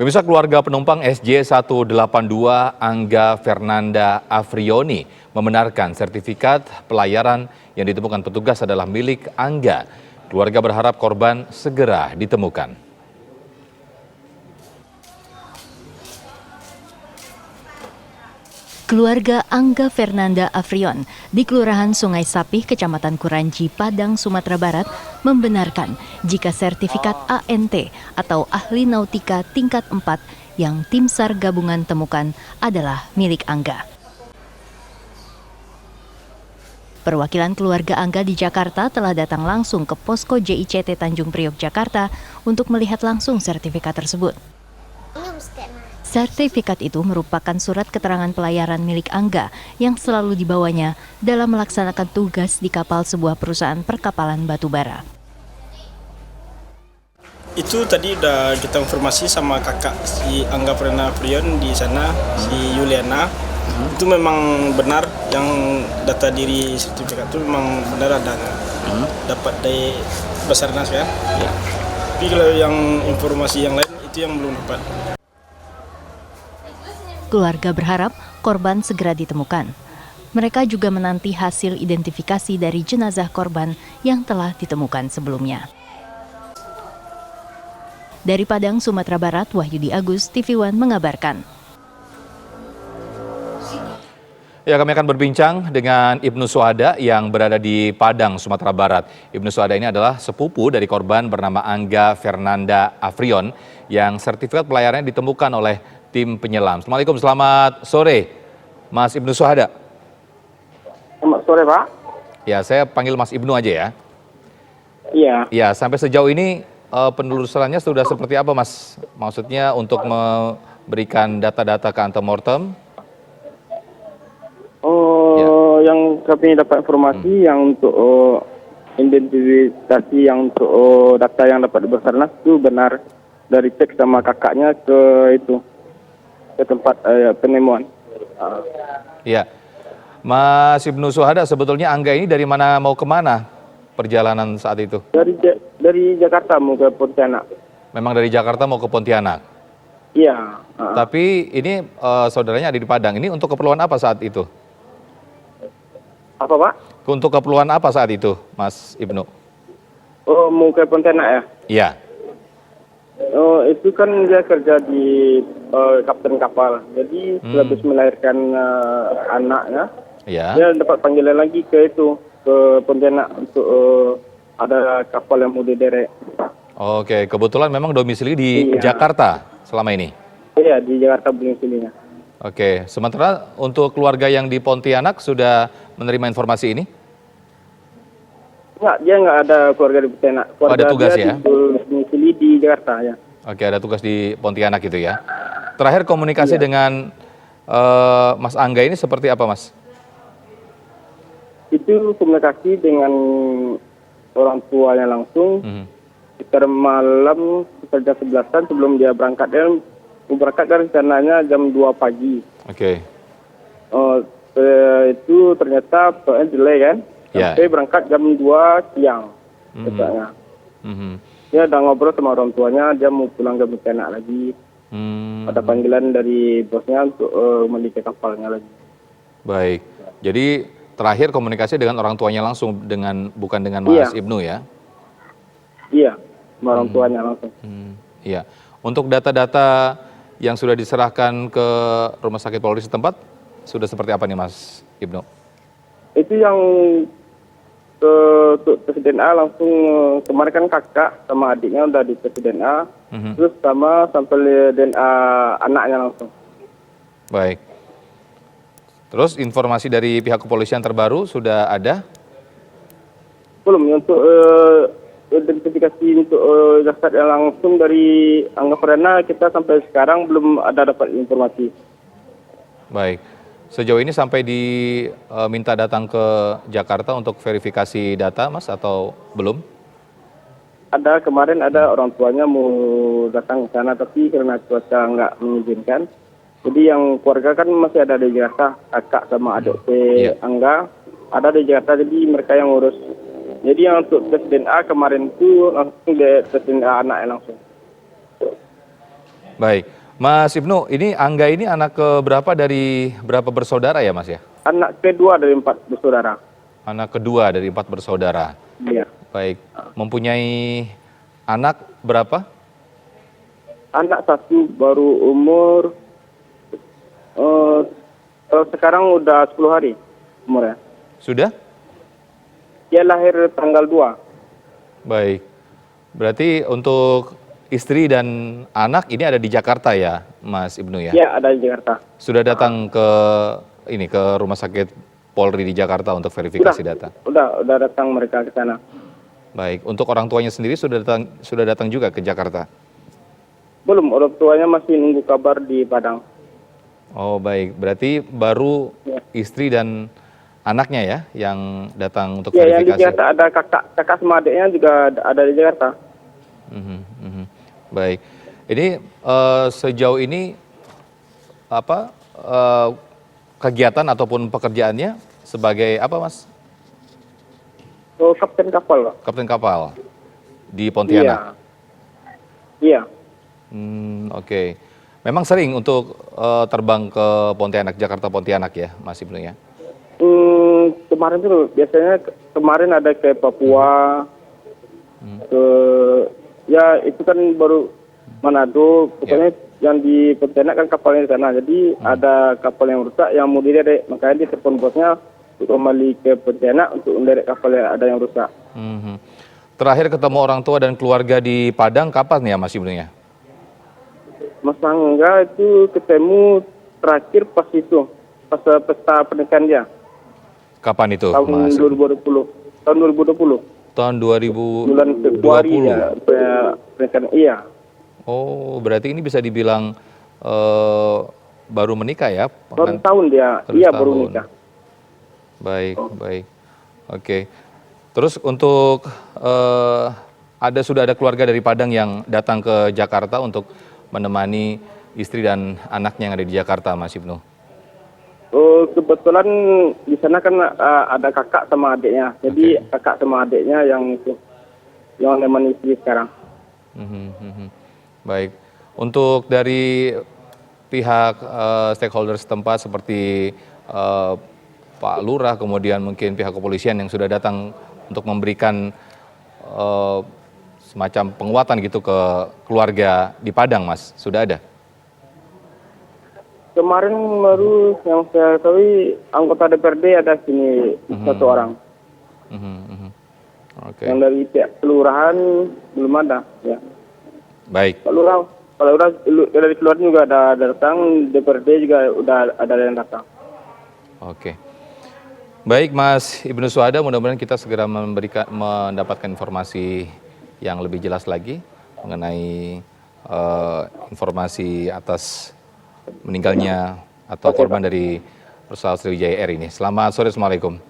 Pemirsa, keluarga penumpang SJ182 Angga Fernanda Afrioni membenarkan sertifikat pelayaran yang ditemukan petugas adalah milik Angga. Keluarga berharap korban segera ditemukan. Keluarga Angga Fernanda Afrion di Kelurahan Sungai Sapih, Kecamatan Kuranji, Padang, Sumatera Barat membenarkan jika sertifikat ANT atau Ahli Nautika tingkat 4 yang tim SAR gabungan temukan adalah milik Angga. Perwakilan keluarga Angga di Jakarta telah datang langsung ke posko JICT Tanjung Priok, Jakarta untuk melihat langsung sertifikat tersebut. Sertifikat itu merupakan surat keterangan pelayaran milik Angga yang selalu dibawanya dalam melaksanakan tugas di kapal sebuah perusahaan perkapalan batubara. Itu tadi udah kita informasi sama kakak si Angga Fernanda Afrion di sana, si Yuliana. Itu memang benar yang data diri sertifikat itu memang benar adanya. Dapat dari Basarnas kan. Ya. Tapi kalau yang informasi yang lain itu yang belum dapat. Keluarga berharap korban segera ditemukan. Mereka juga menanti hasil identifikasi dari jenazah korban yang telah ditemukan sebelumnya. Dari Padang, Sumatera Barat, Wahyudi Agus, TV One mengabarkan. Ya, kami akan berbincang dengan Ibnu Suhada yang berada di Padang, Sumatera Barat. Ibnu Suhada ini adalah sepupu dari korban bernama Angga Fernanda Afrion yang sertifikat pelayarannya ditemukan oleh tim penyelam. Assalamualaikum, selamat sore, Mas Ibnu Suhada. Selamat sore, Pak. Ya, saya panggil Mas Ibnu aja ya. Iya. Ya, sampai sejauh ini penelusurannya sudah seperti apa, Mas? Maksudnya untuk memberikan data-data ke antemortem? Yang kami dapat informasi yang untuk identifikasi yang untuk data yang dapat Basarnas itu benar dari cek sama kakaknya ke tempat penemuan. Ya, Mas Ibnu Suhada, sebetulnya Angga ini dari mana mau kemana perjalanan saat itu? Dari Jakarta mau ke Pontianak. Memang dari Jakarta mau ke Pontianak? Iya. Tapi ini saudaranya ada di Padang. Ini untuk keperluan apa saat itu? Apa, Pak? Untuk keperluan apa saat itu, Mas Ibnu? Oh, mau ke Pontianak ya? Iya. Itu kan dia kerja di kapten kapal. Jadi habis melahirkan anaknya, dia dapat panggilan lagi ke Pontianak untuk ada kapal yang mau diderek. Oke, kebetulan memang domisili di Jakarta selama ini? Iya, di Jakarta domisilinya. Oke, sementara untuk keluarga yang di Pontianak sudah menerima informasi ini? Enggak, dia nggak ada keluarga di Pontianak. Ada tugas ya? Domisili di Jakarta ya. Oke, ada tugas di Pontianak itu ya. Terakhir komunikasi dengan Mas Angga ini seperti apa, Mas? Itu komunikasi dengan orang tuanya langsung. Sekitar malam sekitar jam 11-an sebelum dia berangkat. Dia berangkat kan rencananya jam 2 pagi. Oke. Itu ternyata delay kan. Sampai berangkat jam 2 siang. Dia udah ngobrol sama orang tuanya, dia mau pulang ke Pontianak lagi. Ada panggilan dari bosnya untuk kembali ke kapalnya lagi. Baik, jadi terakhir komunikasi dengan orang tuanya langsung, bukan dengan Mas Ibnu ya? Iya, sama orang tuanya langsung. Iya, untuk data-data yang sudah diserahkan ke rumah sakit Polri setempat, sudah seperti apa nih Mas Ibnu? Itu yang untuk tes DNA langsung kemarin kan kakak sama adiknya udah di tes DNA, terus sama sampel DNA anaknya langsung. Baik. Terus informasi dari pihak kepolisian terbaru sudah ada? Belum, untuk identifikasi untuk jasad yang langsung dari Angga Fernanda kita sampai sekarang belum ada dapat informasi. Baik. Sejauh ini sampai diminta datang ke Jakarta untuk verifikasi data, Mas, atau belum? Ada, kemarin ada orang tuanya mau datang ke sana, tapi karena cuaca nggak mengizinkan. Jadi yang keluarga kan masih ada di Jakarta, kakak sama adik Angga ada di Jakarta, jadi mereka yang ngurus. Jadi yang untuk tes DNA kemarin itu langsung tes DNA anaknya langsung. Baik, Mas Ibnu, ini Angga ini anak keberapa dari berapa bersaudara ya Mas ya? Anak kedua dari 4 bersaudara. Anak kedua dari 4 bersaudara. Iya. Baik, mempunyai anak berapa? Anak satu baru umur sekarang udah 10 hari umurnya. Sudah? Dia lahir tanggal 2. Baik, berarti untuk istri dan anak ini ada di Jakarta ya, Mas Ibnu ya? Iya, ada di Jakarta. Sudah datang ke rumah sakit Polri di Jakarta untuk verifikasi data. Udah datang mereka ke sana. Baik, untuk orang tuanya sendiri sudah datang juga ke Jakarta. Belum, orang tuanya masih nunggu kabar di Padang. Oh baik, berarti baru Ya. istri dan anaknya ya yang datang untuk Iya, yang di verifikasi. Jakarta ada kakak sama adiknya juga ada di Jakarta. Mhm, mhm. Baik, ini sejauh ini apa kegiatan ataupun pekerjaannya sebagai apa Mas? Oh, kapten kapal, Pak. Kapten kapal di Pontianak. Iya. Oke. Memang sering untuk terbang ke Pontianak, Jakarta Pontianak ya, Mas Ibnu ya? Kemarin tuh biasanya kemarin ada ke Papua, ke ya itu kan baru Manado, pokoknya yang di Pontianak kan kapalnya di sana. Jadi ada kapal yang rusak yang mau diderek, makanya dia telepon bosnya untuk kembali ke Pontianak untuk menderek kapal yang ada yang rusak. Terakhir ketemu orang tua dan keluarga di Padang kapan ya Mas Ibnu ya? Mas Angga itu ketemu terakhir pas pesta pernikahan dia. Kapan itu Tahun Mas? 2020. Tahun 2020. Tahun 2020. Bulan Februari ya, pernikahan. Iya. Oh, berarti ini bisa dibilang baru menikah ya? Baru tahun dia. Baru Iya, setahun. baru nikah. Baik, baik. Oke. Terus untuk sudah ada keluarga dari Padang yang datang ke Jakarta untuk menemani istri dan anaknya yang ada di Jakarta, Mas Ibnu? Oh, kebetulan di sana kan ada kakak sama adiknya. Jadi kakak sama adiknya yang menemani istri sekarang. Baik. Untuk dari pihak stakeholder setempat seperti Pak Lurah, kemudian mungkin pihak kepolisian yang sudah datang untuk memberikan semacam penguatan gitu ke keluarga di Padang, Mas, sudah ada? Kemarin baru yang saya tahu anggota DPRD ada sini satu orang. Oke. Yang dari pihak kelurahan belum ada. Ya. Baik. Kalau dari keluarga juga ada datang, DPRD juga udah ada yang datang. Oke. Baik, Mas Ibnu Suhada, mudah-mudahan kita segera mendapatkan informasi yang lebih jelas lagi mengenai informasi atas meninggalnya atau korban dari pesawat Sriwijaya Air ini. Selamat sore, Assalamualaikum.